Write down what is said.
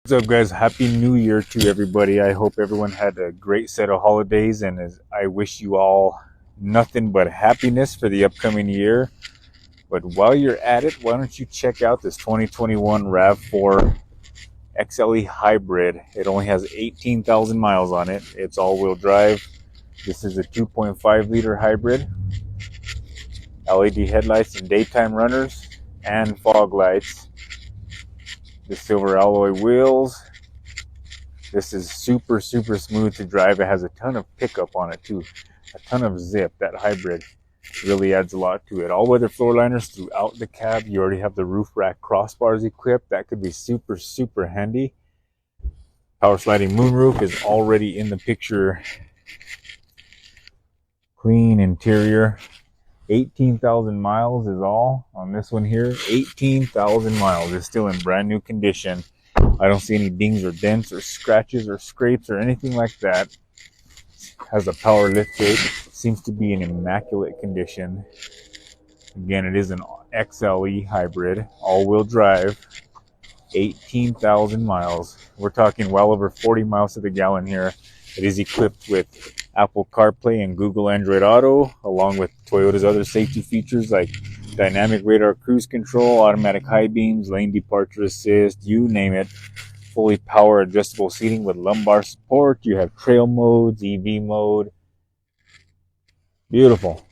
What's up, guys? Happy New Year to everybody. I hope everyone had a great set of holidays, and I wish you all nothing but happiness for the upcoming year. But while you're at it, why don't you check out this 2021 RAV4 XLE Hybrid. It only has 18,000 miles on it. It's all-wheel drive. This is a 2.5 liter hybrid. LED headlights and daytime runners and fog lights. The silver alloy wheels. This is super smooth to drive. It has a ton of pickup on it too. A ton of zip. That hybrid really adds a lot to it. All-weather floor liners throughout the cab. You already have the roof rack crossbars equipped. That could be super handy. Power sliding moonroof is already in the picture. Clean interior. 18,000 miles is all on this one here. 18,000 miles. It's still in brand new condition. I don't see any dings or dents or scratches or scrapes or anything like that. Has a power lift gate. Seems to be in immaculate condition. Again, it is an XLE hybrid, all-wheel drive, 18,000 miles. We're talking well over 40 miles to the gallon here. It is equipped with Apple CarPlay and Google Android Auto, along with Toyota's other safety features like dynamic radar cruise control, automatic high beams, lane departure assist, you name it. Fully power adjustable seating with lumbar support. You have trail modes, EV mode. Beautiful.